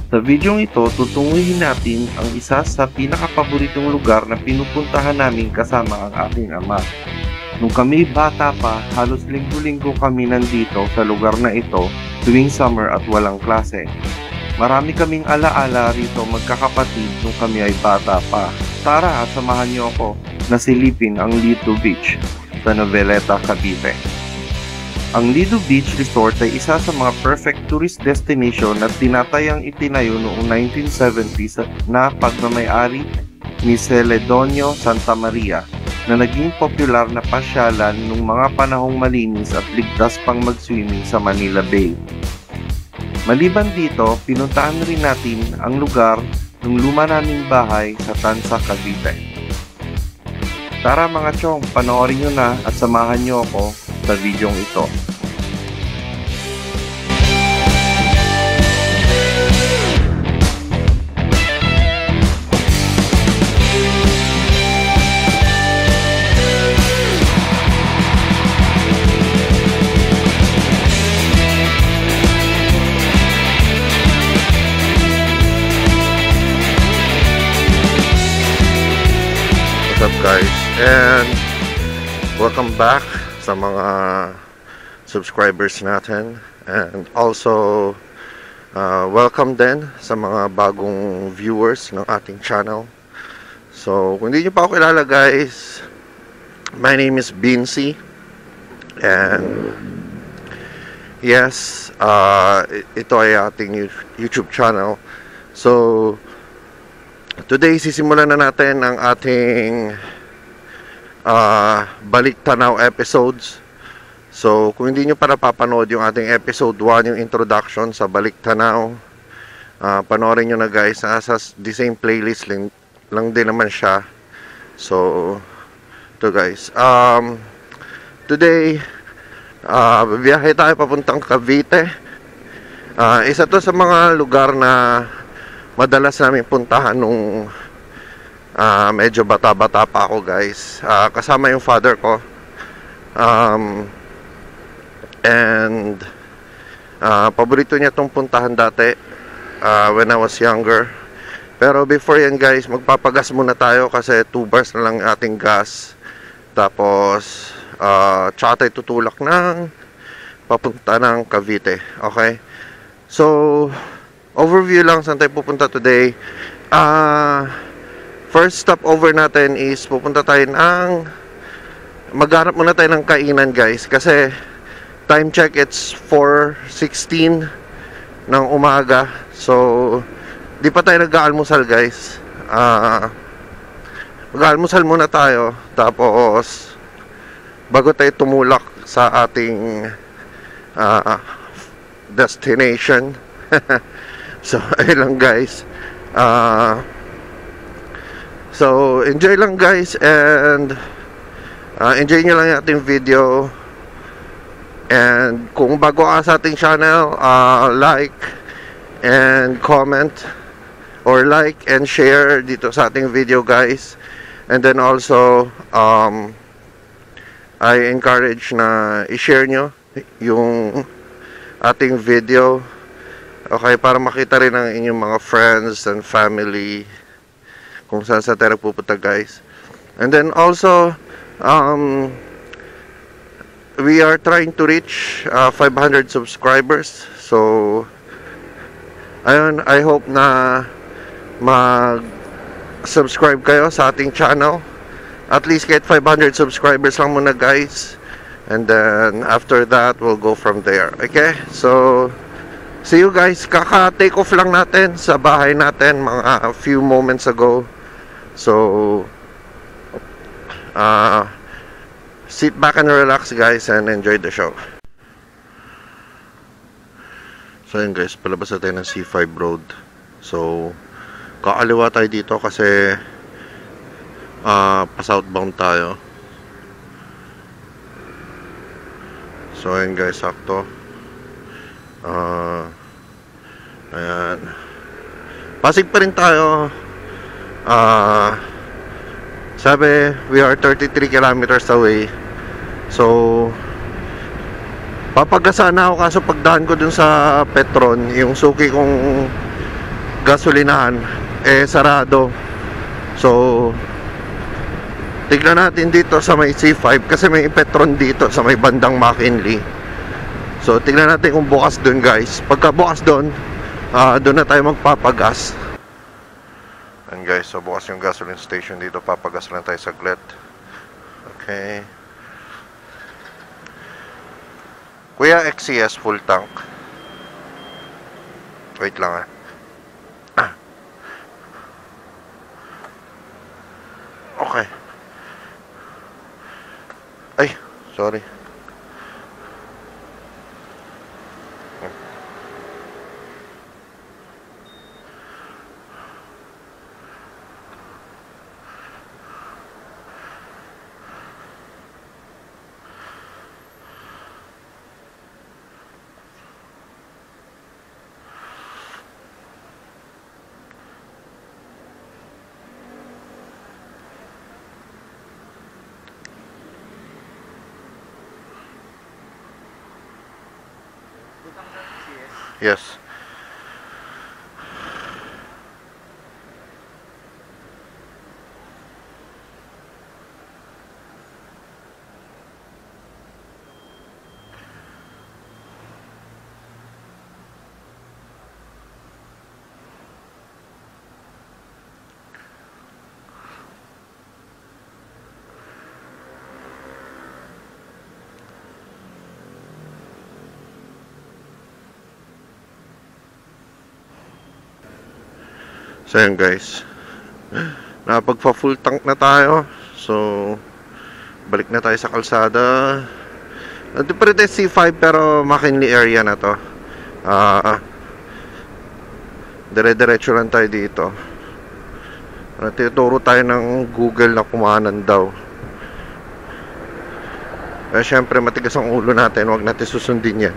Sa videong ito, tutunguhin natin ang isa sa pinakapaboritong lugar na pinupuntahan namin kasama ang aking ama. Nung kami bata pa, halos linggo-linggo kami nandito sa lugar na ito tuwing summer at walang klase. Marami kaming alaala rito magkakapatid nung kami ay bata pa. Tara at samahan niyo ako na silipin ang Lido Beach sa Noveleta, Cavite. Ang Lido Beach Resort ay isa sa mga perfect tourist destination na tinatayang itinayo noong 1970s na pagmamay-ari ni Celedonio Santa Maria na naging popular na pasyalan nung mga panahong malinis at ligtas pang mag-swimming sa Manila Bay. Maliban dito, pinuntahan rin natin ang lugar ng luma naming bahay sa Tanza, Cavite. Tara mga chong, panoorin nyo na at samahan nyo ako sa videong ito. What's up guys, and welcome back sa mga subscribers natin, and also welcome din sa mga bagong viewers ng ating channel. So kung hindi nyo pa ako kilala guys, my name is Bincy, and yes, ito ay ating YouTube channel. So today, sisimulan na natin ang ating Balik Tanaw episodes. So, kung hindi nyo pa napapanood yung ating episode 1, yung introduction sa Balik Tanaw, panoorin nyo na guys. Nasa the same playlist lang din naman siya. So, ito guys. Today, biyahe tayo papuntang Cavite. Isa to sa mga lugar na madalas namin puntahan nung medyo bata-bata pa ako guys. Kasama yung father ko. And paborito niya itong puntahan dati when I was younger. Pero before yan guys, magpapagas muna tayo kasi 2 bars na lang ating gas. Tapos tsaka tayo tutulak ng papunta ng Cavite. Okay? So overview lang saan tayo pupunta today. First stop over natin is pupunta tayo maghanap muna tayo ng kainan guys, kasi time check it's 4:16 ng umaga. So di pa tayo nag-aalmusal guys. Mag-aalmusal muna tayo, tapos bago tayo tumulak sa ating destination. So, ayun lang guys. So, enjoy lang guys, and enjoy nyo lang yung ating video. And kung bago ka sa ating channel, like and comment, or like and share dito sa ating video guys. And then also, I encourage na i-share nyo yung ating video. Okay, para makita rin ng inyong mga friends and family kung saan sa tayo pupunta guys. And then also, we are trying to reach 500 subscribers. So ayun, I hope na mag-subscribe kayo sa ating channel. At least get 500 subscribers lang muna guys. And then after that, we'll go from there. Okay? So see you guys. Kaka-take off lang natin sa bahay natin mga few moments ago. So sit back and relax guys, and enjoy the show. So yun guys, palabas na tayo ng C5 road. So kakaliwa tayo dito kasi pa-southbound tayo. So yun guys, sakto. Ayan, Pasig pa rin tayo. Sabi, we are 33 kilometers away. So papagasa na ako, kaso pagdaan ko dun sa Petron, yung suki kong gasolinahan sarado. So tignan natin dito sa may C5 kasi may Petron dito sa may bandang McKinley. So tignan natin kung bukas doon, guys. Pagka bukas doon, doon na tayo magpapagas. And guys, so bukas yung gasoline station dito, papagas lang tayo saglit. Okay. Kuya, XCS full tank. Wait lang Okay. Ay, sorry. Yes. So yun, guys, napagpa full tank na tayo. So balik na tayo sa kalsada. Ito pa rin C5 pero McKinley area na to. Dire-diretso lang tayo dito. Tinuturo tayo ng Google na kumanan daw. Syempre matigas ang ulo natin, huwag natin susundin yan.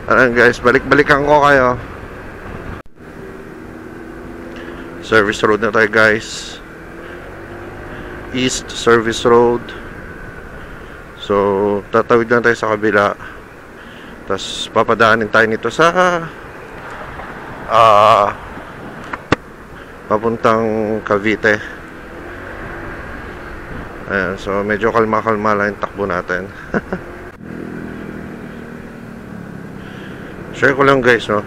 Ayan, guys, balik-balikan ko kayo. Service road na tayo, guys. East Service Road. So tatawid lang tayo sa kabila, tapos papadaanin tayo nito sa papuntang Cavite. Ayan, so medyo kalma-kalma lang yung takbo natin. Share ko lang, guys, no.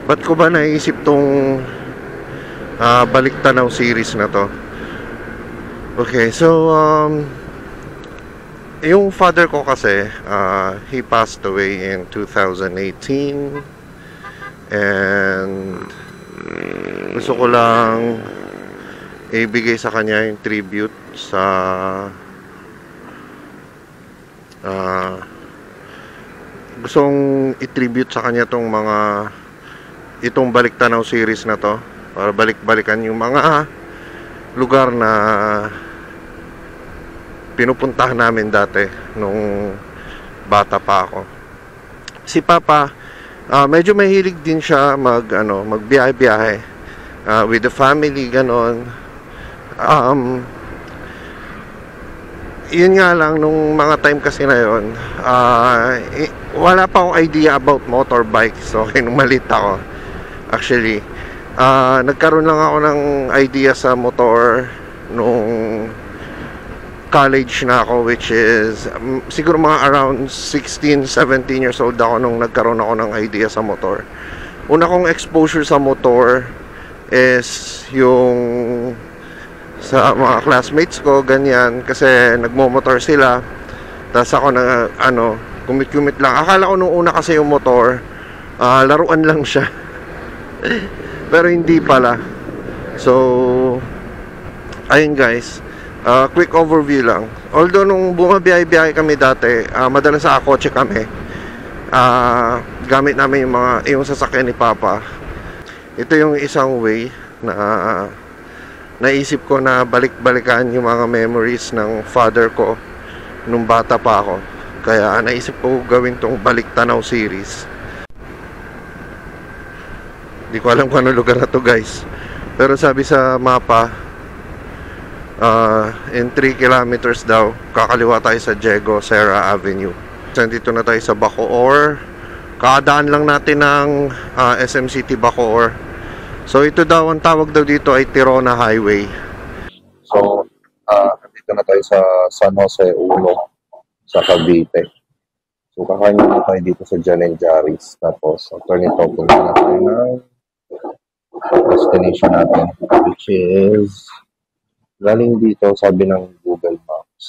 Ba't ko ba naisip tong Balik Tanaw series na to? Okay, so yung father ko kasi he passed away in 2018, and gusto ko lang ibigay sa kanya yung tribute sa gustong i-tribute sa kanya itong Balik Tanaw series na to, para balik-balikan yung mga lugar na pinupuntahan namin dati nung bata pa ako. Si Papa, medyo mahilig din siya magbiyahe-biyahe with the family, ganon. Yun nga lang, nung mga time kasi na yun, wala pa akong idea about motorbikes. Okay, nung maliit ako, actually, nagkaroon lang ako ng idea sa motor nung college na ako, which is siguro mga around 16, 17 years old ako nung nagkaroon ako ng idea sa motor. Una kong exposure sa motor is yung sa mga classmates ko, ganyan, kasi nagmo-motor sila, tapos ako na kumit-kumit lang. Akala ko nung una kasi yung motor laruan lang siya. Pero hindi pala. So ayun, guys, quick overview lang. Although nung bumabiyahe-biyahe kami dati, madalas sa kotse kami, gamit namin yung sasakyan ni Papa. Ito yung isang way na naisip ko na balik-balikan yung mga memories ng father ko nung bata pa ako. Kaya naisip ko gawin tong Balik Tanaw series. Di ko alam kung ano lugar na to, guys, pero sabi sa mapa, in 3 kilometers daw kakaliwa tayo sa Diego Serra Avenue. So dito na tayo sa Bacoor Kakadaan lang natin ng SM City Bacoor. So ito daw, ang tawag daw dito ay Tirona Highway. So, nandito na tayo sa San Jose Ulo, sa Cavite. So, kakain na tayo dito sa Jan and Jerry's. Tapos, after nito, punta na tayo ng destination natin, which is galing dito, sabi ng Google Maps.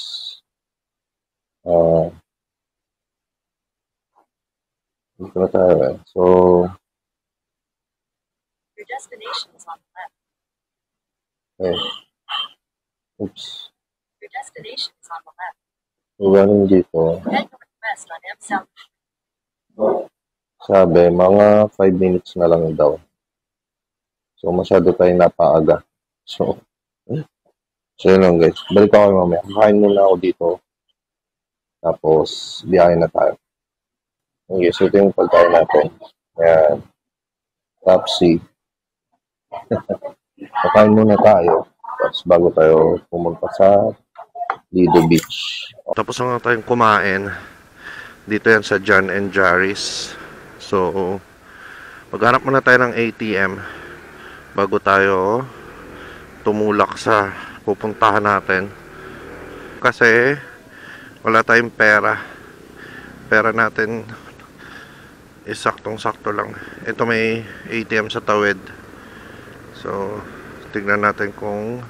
Dito na tayo eh. So, your destination is on the left. Oops. Your destination is on the left. So, galing dito. Head northwest on M South. Sabi, mga 5 minutes na lang daw. So, masyado tayo napaaga. So yun lang guys. Balik ako mamaya. Kakain muna ako dito. Tapos, biyahe na tayo. Okay, so ito yung pagkain natin. Ayan. Tapsi. Kakain muna tayo. Tapos bago tayo pumunta sa Lido Beach. Tapos na tayong kumain. Dito yan sa Jan and Jerry's. So, maghanap muna tayo ng ATM bago tayo tumulak sa pupuntahan natin. Kasi wala tayong pera. Pera natin is saktong-sakto lang. Ito may ATM sa tawid. So, tignan natin kung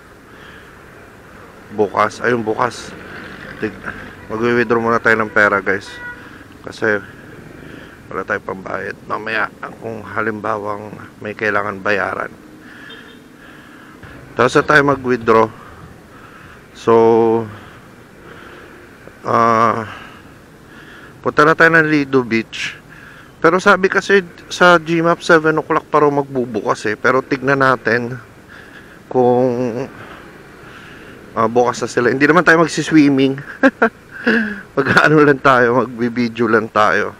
bukas. Ayun, bukas. Mag-withdraw muna tayo ng pera guys. Kasi wala tayong pambayad. Mamaya, kung halimbawang may kailangan bayaran. Tapos na tayo mag-withdraw. So, punta na tayo ng Lido Beach. Pero sabi kasi sa Gmap 7 o'clock pa raw magbubukas eh. Pero tignan natin kung bukas na sila. Hindi naman tayo magsiswimming. Mag-ano lang tayo, magbibideo lang tayo.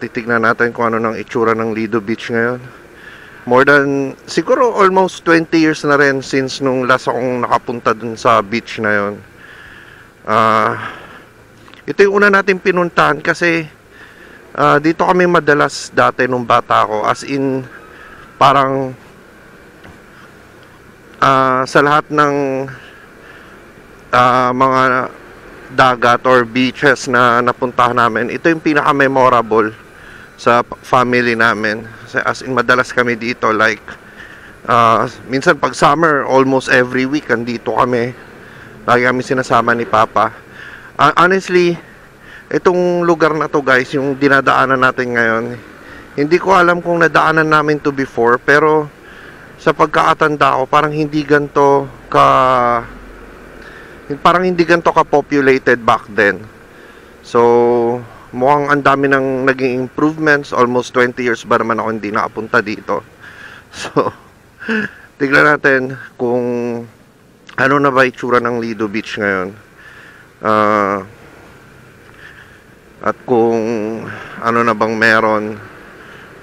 Titignan natin kung ano ng itsura ng Lido Beach ngayon. More than, siguro almost 20 years na rin since nung last akong nakapunta dun sa beach na yun. Ito yung una natin pinuntahan kasi dito kami madalas dati nung bata ako. As in, parang sa lahat ng mga dagat or beaches na napuntahan namin, ito yung pinaka-memorable sa family namin. As in, madalas kami dito, like minsan pag summer, almost every week andito kami. Lagi kami sinasama ni Papa. Honestly, itong lugar na to guys, yung dinadaanan natin ngayon, hindi ko alam kung nadaanan namin to before, pero sa pagkakatanda ko, parang hindi ganito ka-populated back then. So, mukhang ang dami ng naging improvements. Almost 20 years ba naman ako hindi nakapunta dito. So, tignan natin kung ano na ba itsura ng Lido Beach ngayon. At kung ano na bang meron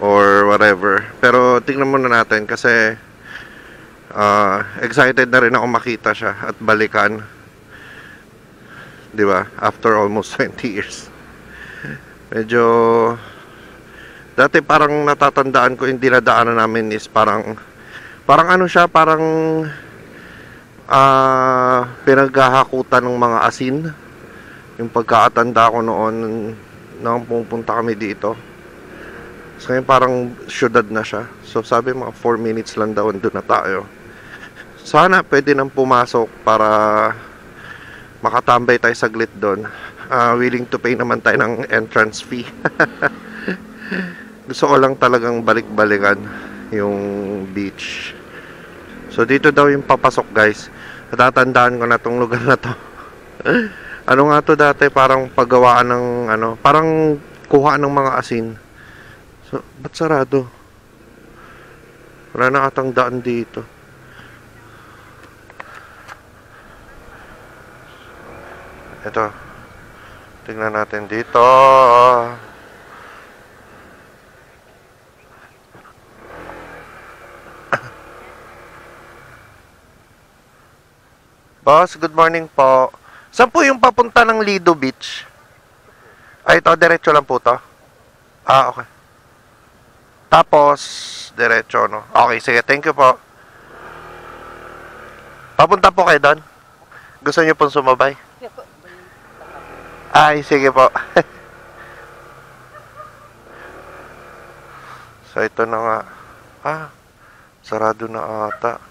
or whatever. Pero tignan muna natin kasi excited na rin ako makita siya at balikan. 'Di ba? After almost 20 years. Medyo dati parang natatandaan ko yung dinadaanan namin is parang ano siya, parang pinaghahakutan ng mga asin. Yung pagkakatanda ko noon nang pumunta kami dito. So ngayon parang syudad na siya. So sabi mga 4 minutes lang daw doon na tayo. Sana pwede nang pumasok para makatambay tayo saglit doon. Willing to pay naman tayo ng entrance fee. Gusto ko lang talagang balik-balikan yung beach. So dito daw yung papasok guys. Natatandaan ko na tong lugar na to. Ano nga to dati, parang paggawaan ng ano, parang kuha ng mga asin. So, ba't sarado? Wala na atang daan dito. Ito. Tingnan natin dito. Boss, good morning po. Saan po yung papunta ng Lido Beach? Ay, ito, diretso lang po to. Ah, okay. Tapos, diretso, no? Okay, sige. Thank you po. Papunta po kayo doon? Gusto niyo pong sumabay? Ay, sige po. So, ito na nga. Ah, sarado na ata.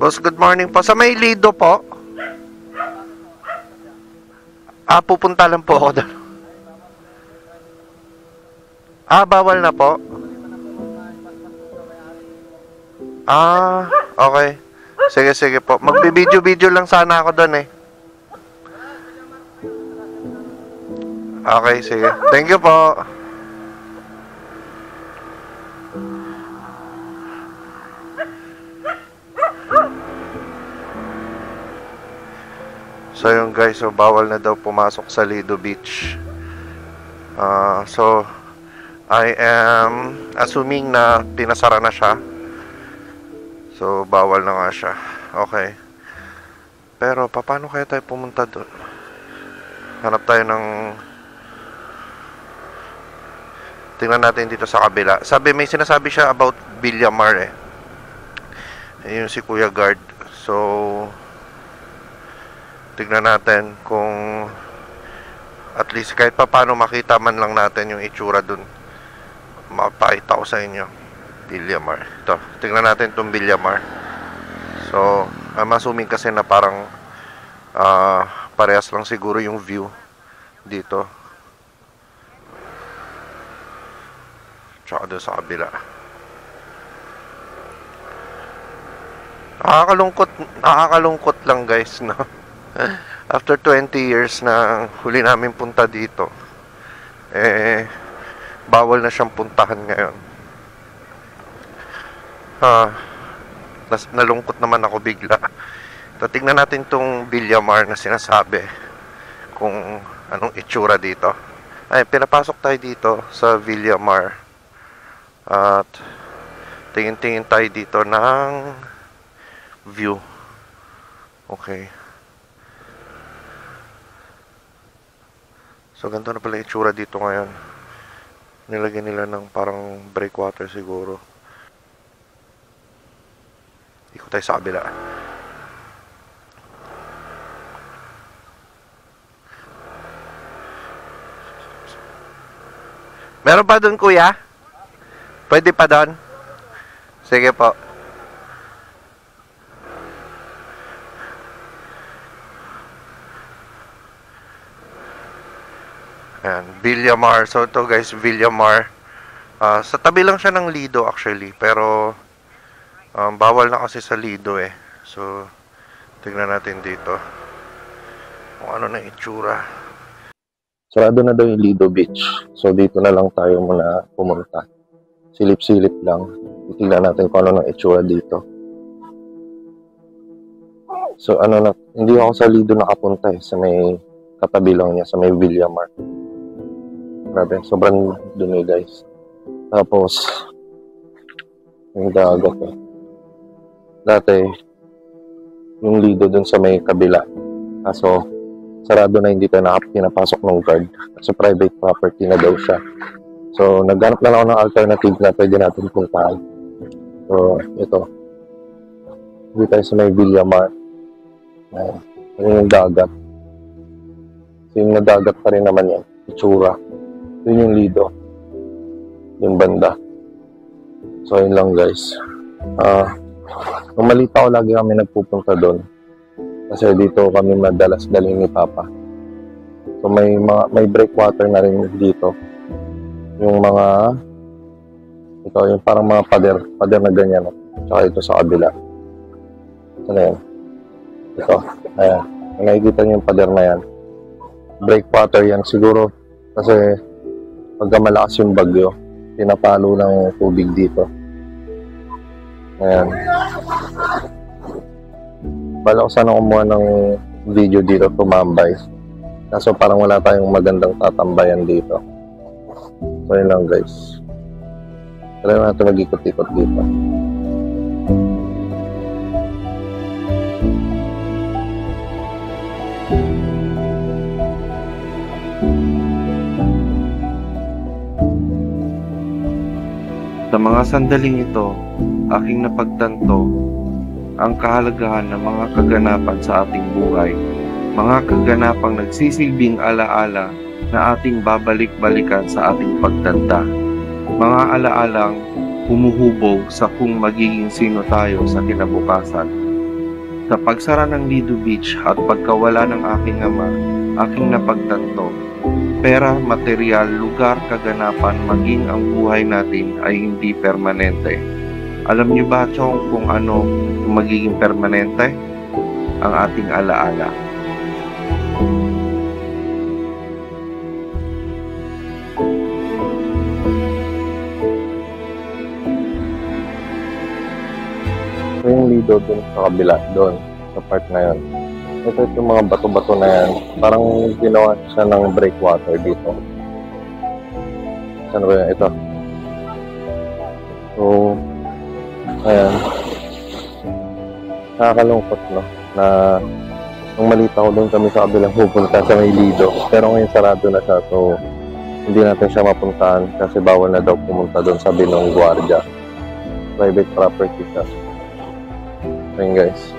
Boss, good morning po. Sa may Lido po? Ah, pupunta lang po ako doon. Ah, bawal na po? Ah, okay. Sige, sige po. Magbi-video-video lang sana ako doon eh. Okay, sige. Thank you po. So yun guys, so bawal na daw pumasok sa Lido Beach. So I am assuming na pinasara na siya. So bawal na nga siya. Okay. Pero paano kaya tayo pumunta doon? Hanap tayo ng... Tingnan natin dito sa kabila. Sabi, may sinasabi siya about Villamar eh. Yun si Kuya Guard. So tignan natin kung at least kahit pa paano makita man lang natin yung itsura dun. Mapakita ko sa inyo. Villamar. Ito, tignan natin itong Villamar. So, I'm assuming kasi na parang parehas lang siguro yung view dito. Tsaka doon sa kabila. Nakakalungkot lang guys, no? After 20 years na huli namin punta dito, bawal na siyang puntahan ngayon. Nalungkot naman ako bigla. Tingnan natin tong Villamar na sinasabi, kung anong itsura dito. Ay, pinapasok tayo dito sa Villamar. At tingin-tingin tayo dito ng view. Okay. So, ganito na pala yung itsura dito ngayon. Nilagyan nila ng parang breakwater siguro. Ikot tayo sa kabila. Meron pa doon, kuya? Pwede pa doon? Sige po. Ayan, Villamar. So ito guys, Villamar. Sa tabi lang siya ng Lido actually. Pero bawal na kasi sa Lido eh. So tignan natin dito kung ano na itsura. Sarado na daw yung Lido Beach. So dito na lang tayo muna pumunta. Silip-silip lang. Titignan natin kung ano na itsura dito. So hindi ako sa Lido nakapunta eh. Sa may katabi lang niya, sa may Villamar. Grabe, sobrang dumi guys. Tapos, yung dagat eh. Dati, yung Lido dun sa may kabila. Kaso, sarado na, hindi tayo pinapasok ng guard. Kasi private property na daw siya. So, naghanap na lang ako ng alternative na pwede natin puntahan. So, ito. Hindi tayo sa may Villamar. Yung dagat. So, yung nadagat pa rin naman yan. Itsura. Yun yung Lido. Yung banda. So, yun lang guys. Nung malita ko, lagi kami nagpupunta doon. Kasi dito kami madalas dalhin ni Papa. So, may breakwater na rin dito. Yung mga ito, yung parang mga pader na ganyan. Tsaka ito sa kabila. Ano yan? Ito. Ayan. Nakikita niyo yung pader na yan. Breakwater yan siguro. Kasi pagka malakas yung bagyo, pinapalo ng tubig dito. Ayan. Bala ko sana kumuha ng video dito, tumambay. Kaso parang wala tayong magandang tatambayan dito. So yun lang guys. Try natin mag-ikot-ikot dito. Sa mga sandaling ito, aking napagtanto ang kahalagahan ng mga kaganapan sa ating buhay, mga kaganapang nagsisilbing alaala na ating babalik-balikan sa ating pagtanda, mga alaalang humuhubog sa kung magiging sino tayo sa kinabukasan. Sa pagsara ng Lido Beach at pagkawala ng aking ama, aking napagtanto, pera, material, lugar, kaganapan, maging ang buhay natin ay hindi permanente. Alam niyo ba, Chong, kung ano magiging permanente? Ang ating alaala. Yung Lido dun sa kabila, doon, sa part na yun. Ito yung mga bato-bato na yan. Parang ginawa siya ng breakwater dito. Saan ba yan? Ito. So, ayan. Nakakalungkot, no? Na nung malita ko doon kami sa kabilang pupunta sa may Lido. Pero ngayon sarado na siya. So, hindi natin siya mapuntahan kasi bawal na daw pumunta doon, sabi ng gwardiya. Private property siya. Ayun guys.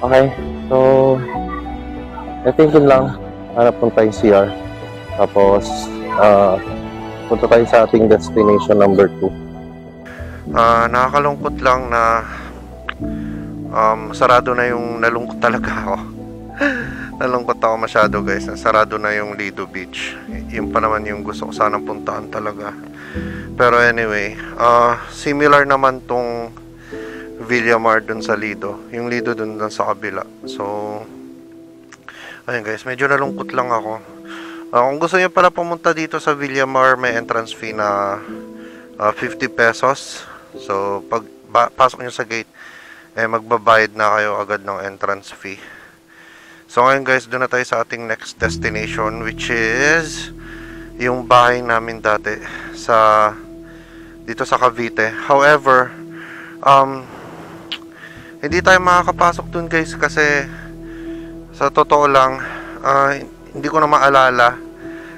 Okay, so I think yun lang. Hanap po tayo CR. Tapos punta tayo sa ating destination number 2. Nakakalungkot lang na sarado na yung nalungkot talaga ako. Nalungkot ako masyado guys. Sarado na yung Lido Beach. Yun pa naman yung gusto ko sanang puntaan talaga. Pero anyway, similar naman tong Villamar dun sa Lido. Yung Lido dun sa kabila. So, ayun guys, medyo nalungkot lang ako. Kung gusto niyo pala pumunta dito sa Villamar, may entrance fee na 50 pesos. So, pag pasok niyo sa gate, magbabayad na kayo agad ng entrance fee. So, ngayon guys, doon na tayo sa ating next destination, which is yung bahay namin dati dito sa Cavite. However, hindi tayo makakapasok dun guys kasi sa totoo lang hindi ko na maalala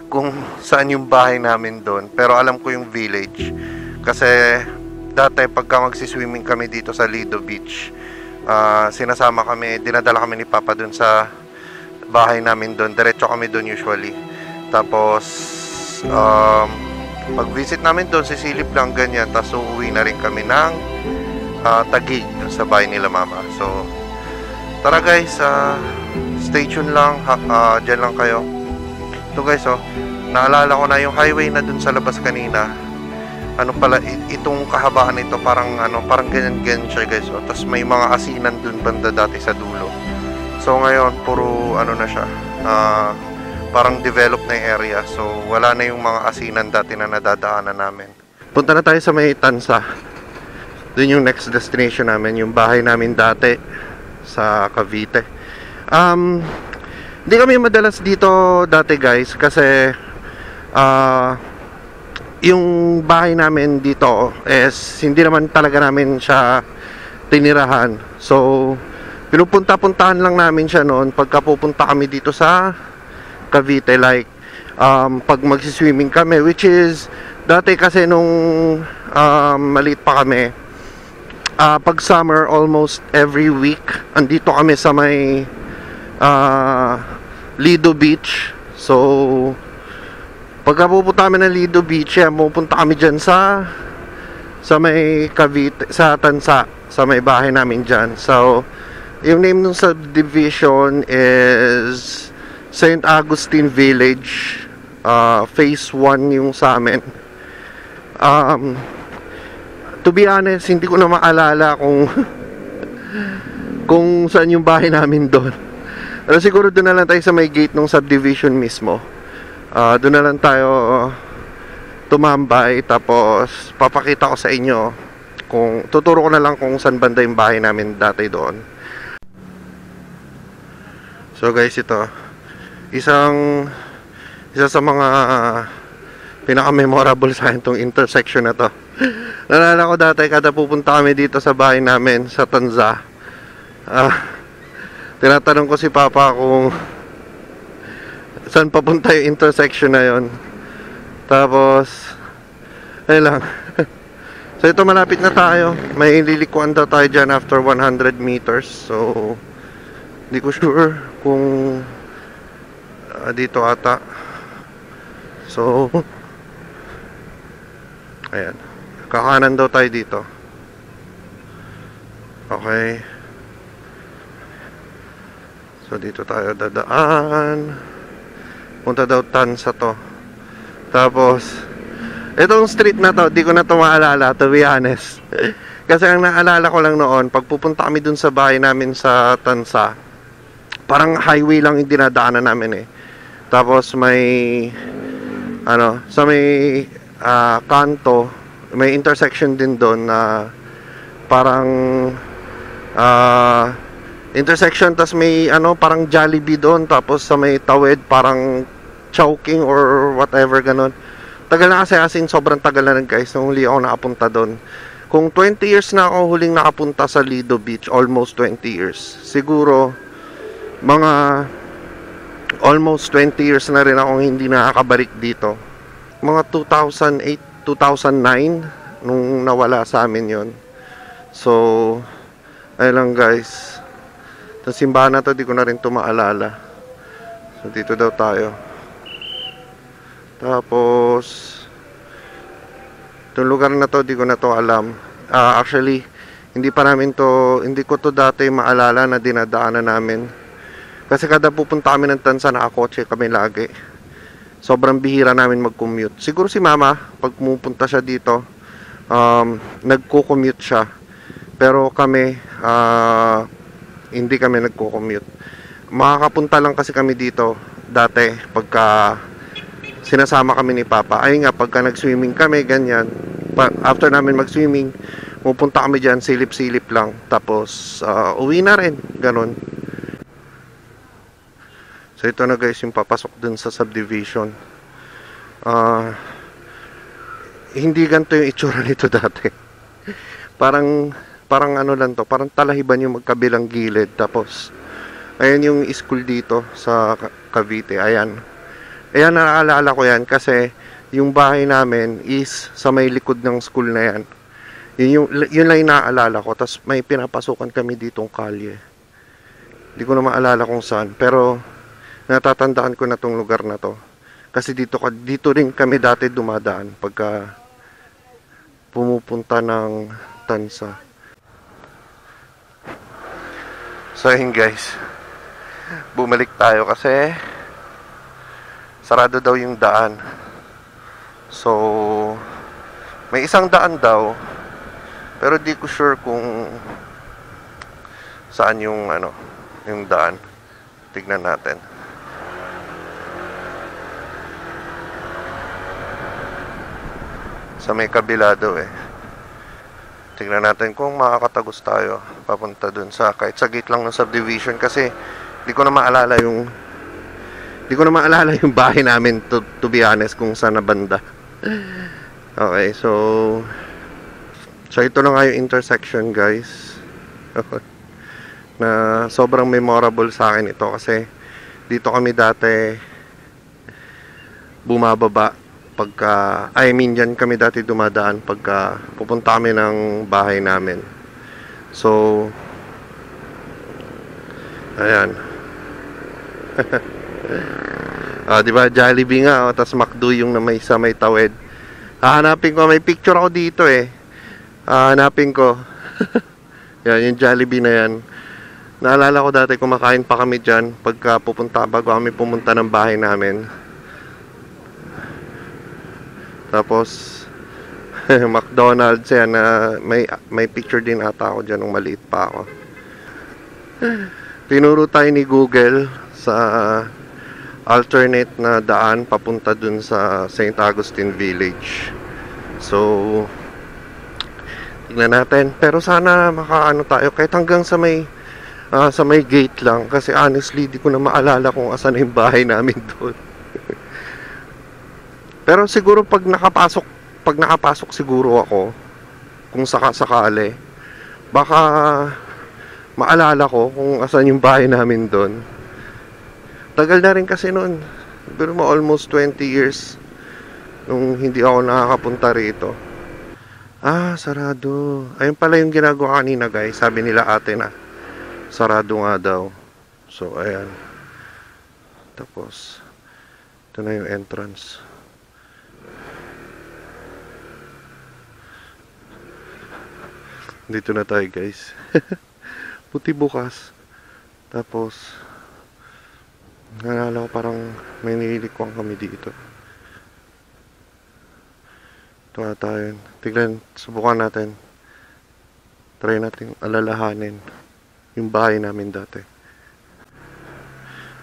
kung saan yung bahay namin dun, pero alam ko yung village kasi dati pagka magsiswimming kami dito sa Lido Beach, sinasama kami, dinadala kami ni Papa dun sa bahay namin dun, diretso kami dun usually. Tapos pag visit namin dun, sisilip lang ganyan, tapos uuwi na rin kami ng Taguig sa bahay nila mama. So tara guys, stay tuned lang, dyan lang kayo. Ito guys, naalala ko na yung highway na dun sa labas kanina. Ano pala, itong kahabaan nito parang parang ganyan siya guys. Tapos may mga asinan dun banda dati sa dulo. So ngayon puro na siya, parang develop na yung area. So wala na yung mga asinan dati na nadadaanan namin. Punta na tayo sa may Tansa. Doon yung next destination namin, yung bahay namin dati sa Cavite. Hindi kami madalas dito dati guys kasi yung bahay namin dito is hindi naman talaga namin siya tinirahan. So pinupunta-puntahan lang namin siya noon pagka pupunta kami dito sa Cavite, like pag magsiswimming kami, which is dati kasi nung maliit pa kami, pag summer, almost every week andito kami sa may Lido Beach. So pagka pupunta kami ng Lido Beach, pupunta kami dyan sa may Cavite, sa Tansa, sa may bahay namin dyan. So yung name ng subdivision is St. Augustine Village, phase 1 yung sa amin. To be honest, hindi ko na maalala kung saan yung bahay namin doon. Pero siguro doon na lang tayo sa may gate ng subdivision mismo. Doon na lang tayo tumambay, tapos papakita ko sa inyo tuturo ko na lang kung saan banda yung bahay namin dati doon. So guys, ito isa sa mga pinaka-memorable sa akin tong intersection na to. Nalala ko dati kada pupunta kami dito sa bahay namin sa Tanza, tinatanong ko si Papa kung saan papunta yung intersection na yon. Tapos ayun lang So ito, malapit na tayo. May lilikuan daw tayo dyan after 100 meters. So hindi ko sure kung dito ata. So ayan, kakanan daw tayo dito. Okay, so dito tayo dadaan. Punta daw Tansa to. Tapos itong street na to, di ko na to maalala, to be honest. Kasi ang naalala ko lang noon, pag pupunta kami dun sa bahay namin sa Tansa, parang highway lang yung dinadaanan namin eh. Tapos may sa may kanto, may intersection din doon na parang intersection, tapos may parang Jollibee doon, tapos sa may tawid parang Chowking or whatever ganon. Tagal na kasi, as in sobrang tagal na rin guys nung huli ako nakapunta doon. Kung 20 years na ako huling nakapunta sa Lido Beach, almost 20 years. Siguro mga almost 20 years na rin akong hindi nakakabalik dito. Mga 2008, 2009 nung nawala sa amin yon. So ayun lang guys. Sa simbahan na to, di ko na rin ito maalala. So dito daw tayo. Tapos itong lugar na to, di ko na to alam. Actually hindi ko to dati maalala na dinadaanan namin. Kasi kada pupunta kami ng Tansa, nakakotse kami lagi. Sobrang bihira namin mag-commute. Siguro si mama, pag pumupunta siya dito, nagko-commute siya. Pero kami, hindi kami nagko-commute. Makakapunta lang kasi kami dito dati pagka sinasama kami ni Papa. Ay nga, pagka nag-swimming kami, ganyan. After namin mag-swimming, pupunta kami dyan, silip-silip lang. Tapos, uwi na rin. Ganon. So, ito na guys, yung papasok dun sa subdivision. Hindi ganito yung itsura nito dati. Parang lang to. Parang talahiban yung magkabilang gilid. Tapos, ayan yung school dito sa Cavite. Ayan. Ayan, naaalala ko yan kasi yung bahay namin is sa may likod ng school na yan. Yun lang yung naaalala ko. Tapos may pinapasukan kami ditong kalye. Hindi ko na maalala kung saan. Pero natatandaan ko na tong lugar na to. Kasi dito rin kami dati dumadaan pagka pumupunta ng Tansa. So yun guys, bumalik tayo kasi sarado daw yung daan. So may isang daan daw, pero di ko sure kung saan yung yung daan. Tignan natin. Sa may kabila daw eh. Tignan natin kung makakatagos tayo papunta dun sa kahit sa gate lang ng subdivision, kasi di ko na maalala yung bahay namin to be honest kung saan na banda. Okay, so ito na nga yung intersection guys. Na sobrang memorable sa akin ito kasi dito kami dati bumababa pagka, dyan kami dati dumadaan pagka pupunta kami ng bahay namin. So ayan. Diba, Jollibee nga, tas McDo yung na may sa may tawid. Hahanapin ko, may picture ako dito eh. Hahanapin ko. Yan, yung Jollibee na yan. Naalala ko dati kumakain pa kami dyan pagka bago kami pumunta ng bahay namin. Tapos McDonald's yan, may picture din ata ako dyan nung maliit pa ako. Tinuro tayo ni Google sa alternate na daan papunta dun sa St. Augustine Village. So tingnan natin, pero sana makaano tayo kahit hanggang sa may gate lang, kasi honestly di ko na maalala kung asan yung bahay namin doon. Pero siguro pag nakapasok siguro ako, kung sakali baka maalala ko kung asan yung bahay namin doon. Tagal na rin kasi noon. Pero almost 20 years nung hindi ako nakakapunta rito. Ah, sarado. Ayun pala yung ginagawa kanina, guys. Sabi nila ate na sarado nga daw. So, ayan. Tapos, ito na yung entrance. Dito na tayo, guys. Puti bukas. Tapos, nalala ko parang may nililikwang kami dito. Ito ata yun. Tignan, subukan natin. Try natin alalahanin yung bahay namin dati.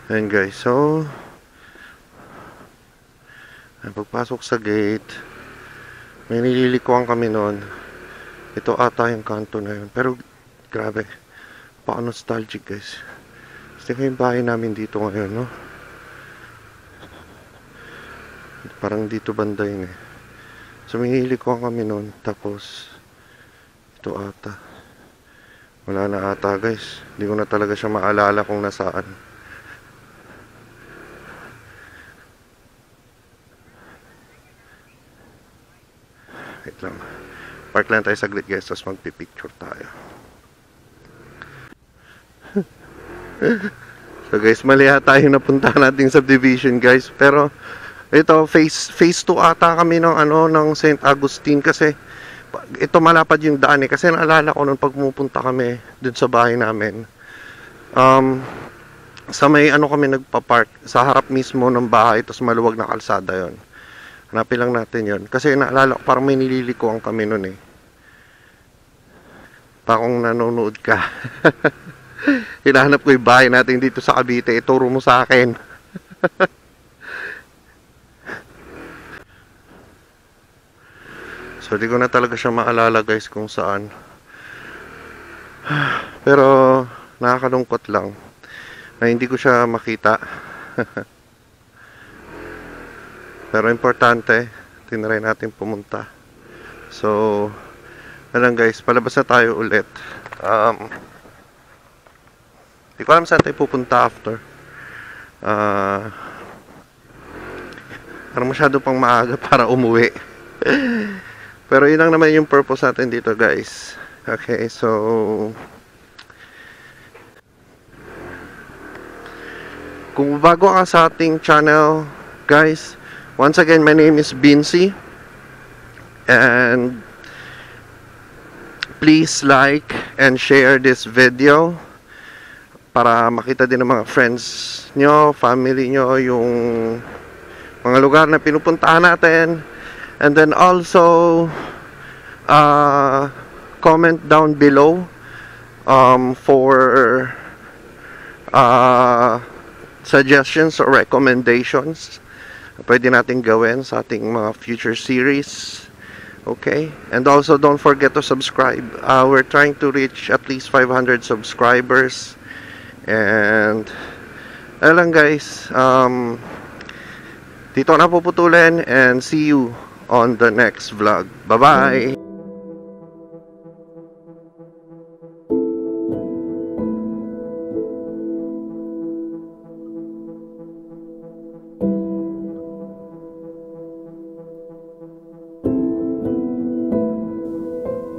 Ayan guys, so pagpasok sa gate, may nililikwang kami noon. Ito ata yung kanto na yun. Pero grabe, nostalgic guys. Gusto ko yung bahay namin dito ngayon, no? Parang dito banda yun eh. So may nililikwang kami noon. Tapos ito ata, wala na ata guys. Hindi ko na talaga siya maalala kung nasaan. Wait lang. Park lang tayo saglit guys, tapos magpipicture tayo. So guys, mali ata yung napuntahan nating subdivision guys. Pero ito, phase 2 ata kami ng ng St. Agustin kasi ito malapad yung daan eh. Kasi naalala ko nung pagpupunta kami dun sa bahay namin. Sa may kami nagpa-park sa harap mismo ng bahay, tapos maluwag na kalsada yon. Hanapin lang natin yon. Kasi naalala ko parang may nililikuan kami nun eh. Pa kung nanonood ka. Hinahanap ko yung bahay natin dito sa Cavite. Ituro mo sa akin. So di ko na talaga siya maalala guys kung saan. Pero nakakalungkot lang na hindi ko siya makita. Pero importante, tinry natin pumunta. So alam guys, palabas na tayo ulit. Di ko alam saan tayo pupunta after. Parang masyado pang maaga para umuwi. Pero yun lang naman yung purpose natin dito guys. Okay, so kung bago ka sa ating channel guys, once again my name is Bincy. And please like and share this video para makita din ng mga friends nyo, family nyo, yung mga lugar na pinupuntahan natin. And then also comment down below for suggestions or recommendations pwede natin gawin sa ating mga future series. Okay, and also don't forget to subscribe. We're trying to reach at least 500 subscribers. And ayun lang guys, dito na puputulin, and see you on the next vlog. Bye bye.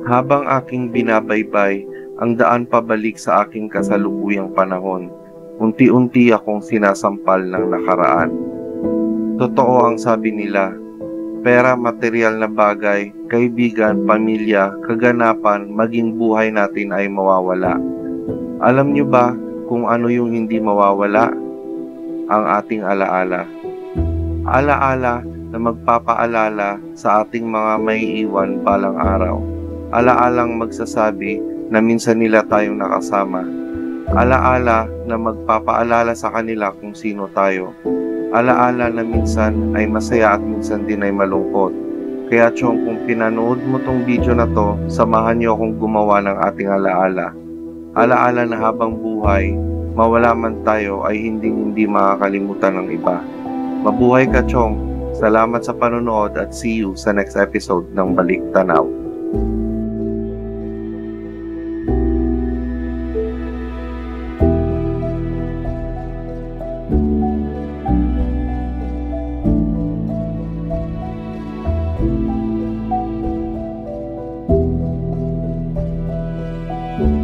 Habang aking binabaybay ang daan pabalik sa aking kasalukuyang panahon, unti-unti akong sinasampal ng nakaraan. Totoo ang sabi nila, pera, material na bagay, kaibigan, pamilya, kaganapan, maging buhay natin ay mawawala. Alam nyo ba kung ano yung hindi mawawala? Ang ating alaala. Alaala na magpapaalala sa ating mga maiiwan balang araw. Alaalang magsasabi na minsan nila tayong nakasama. Alaala na magpapaalala sa kanila kung sino tayo. Alaala na minsan ay masaya at minsan din ay malungkot. Kaya Chong, kung pinanood mo tong video na to, samahan niyo akong gumawa ng ating alaala. Alaala na habang buhay, mawala man tayo ay hindi makakalimutan ng iba. Mabuhay ka Chong. Salamat sa panonood at see you sa next episode ng Balik Tanaw. Bye.